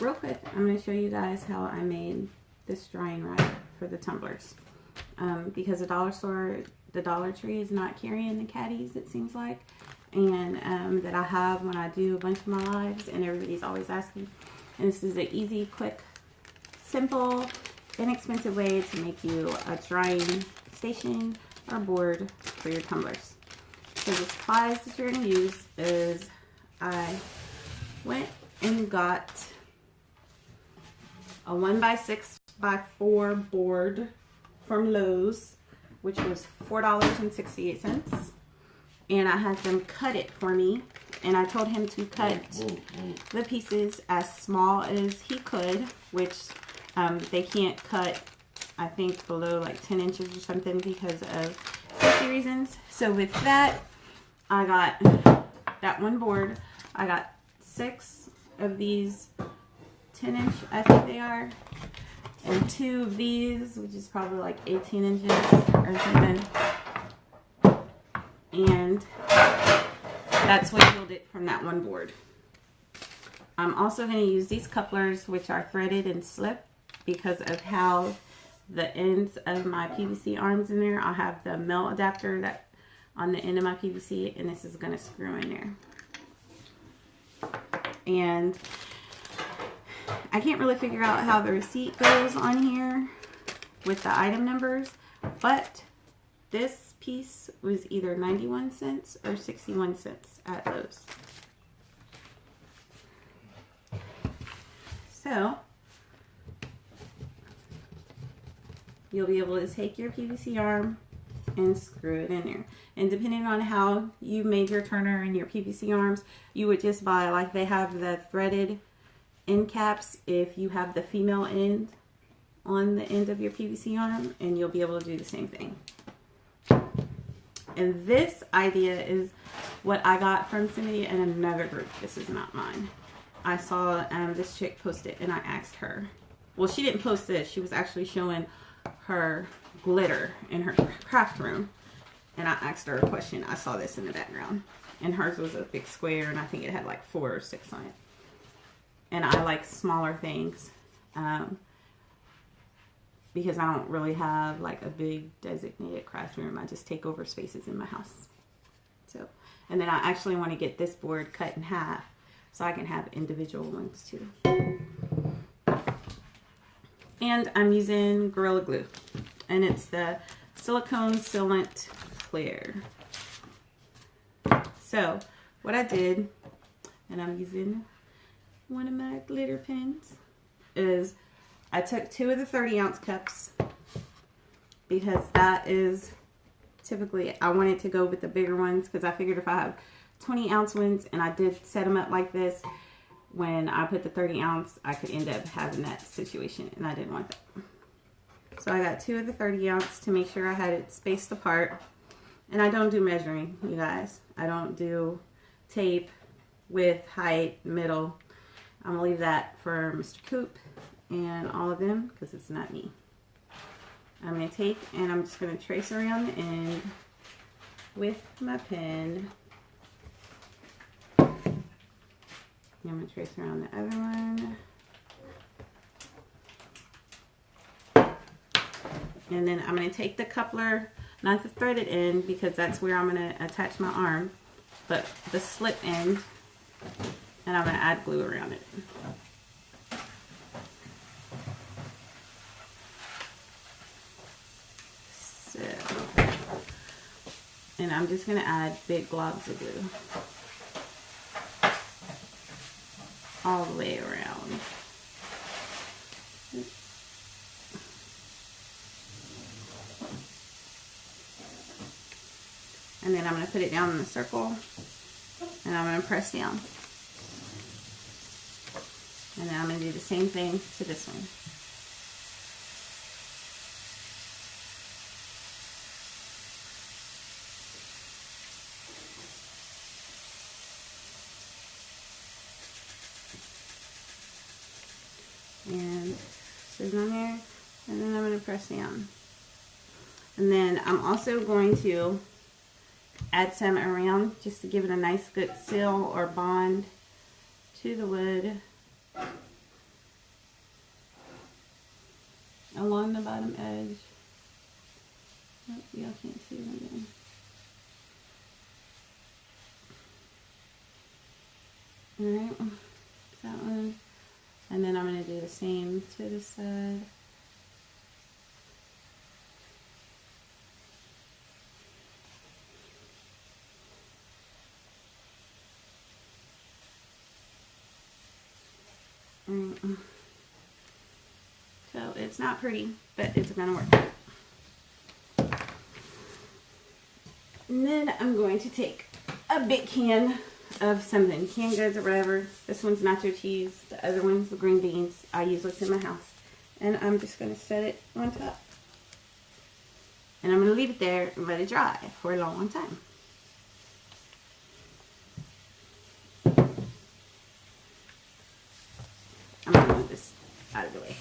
real quick, I'm going to show you guys how I made this drying rack for the tumblers. Because the dollar store, the Dollar Tree is not carrying the caddies, it seems like. And that I have when I do a bunch of my lives, and everybody's always asking. And this is an easy, quick, simple, inexpensive way to make you a drying station or board for your tumblers. So the supplies that you're going to use is I went and got a 1x6x4 board from Lowe's, which was $4.68. And I had them cut it for me. And I told him to cut the pieces as small as he could, which they can't cut, I think, below like 10 inches or something because of safety reasons. So with that, I got that one board. I got 6 of these 10-inch, I think they are, and 2 of these, which is probably like 18 inches or something. And that's what yielded it from that one board. I'm also going to use these couplers, which are threaded and slip, because of how the ends of my PVC arms in there. I'll have the melt adapter that on the end of my PVC, and this is going to screw in there. And I can't really figure out how the receipt goes on here with the item numbers, but this piece was either 91 cents or 61 cents at Lowe's. So you'll be able to take your PVC arm and screw it in there. And depending on how you made your turner and your PVC arms, you would just buy, like they have the threaded end caps if you have the female end on the end of your PVC arm, and you'll be able to do the same thing. And this idea is what I got from somebody in another group. This is not mine. I saw this chick post it, and I asked her. Well, she didn't post this. She was actually showing her glitter in her craft room, and I asked her a question. I saw this in the background, and hers was a big square, and I think it had like 4 or 6 on it. And I like smaller things because I don't really have like a big designated craft room. I just take over spaces in my house. So, and then I actually want to get this board cut in half so I can have individual ones too. And I'm using Gorilla Glue, and it's the silicone sealant clear. So what I did, and I'm using one of my glitter pens, is I took 2 of the 30-ounce cups because that is typically, I wanted to go with the bigger ones because I figured if I have 20-ounce ones and I did set them up like this, when I put the 30-ounce, I could end up having that situation, and I didn't want that. So I got 2 of the 30-ounce to make sure I had it spaced apart. And I don't do measuring, you guys. I don't do tape, width, height, middle. I'm going to leave that for Mr. Coop and all of them because it's not me. I'm going to take and I'm just going to trace around the end with my pen. I'm going to trace around the other one. And then I'm going to take the coupler, not the threaded end because that's where I'm going to attach my arm, but the slip end, and I'm going to add glue around it. So, and I'm just going to add big globs of glue all the way around. And then I'm going to put it down in a circle, and I'm going to press down. And then I'm going to do the same thing to this one. And sit on there, and then I'm going to press down. And then I'm also going to add some around just to give it a nice good seal or bond to the wood. y'all can't see what I'm doing. Alright, that one. And then I'm going to do the same to this side. So it's not pretty, but it's going to work. And then I'm going to take a big can of something, canned goods or whatever. This one's nacho cheese. The other one's the green beans. I use what's in my house. And I'm just going to set it on top. And I'm going to leave it there and let it dry for a long, long time. I'm going to move this out of the way.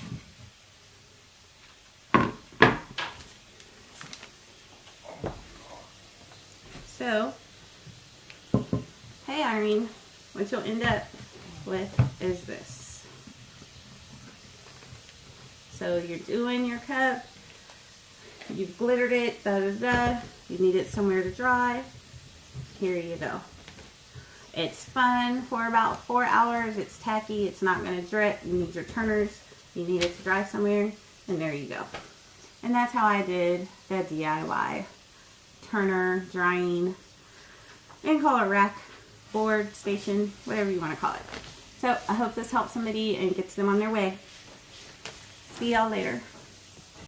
So, hey Irene, what you'll end up with is this. So you're doing your cup, you've glittered it, you need it somewhere to dry. Here you go. It's fun for about 4 hours. It's tacky. It's not going to drip. You need your turners. You need it to dry somewhere. And there you go. And that's how I did the DIY turner drying, and call it rack, board, station, whatever you want to call it. So I hope this helps somebody and gets them on their way. See y'all later.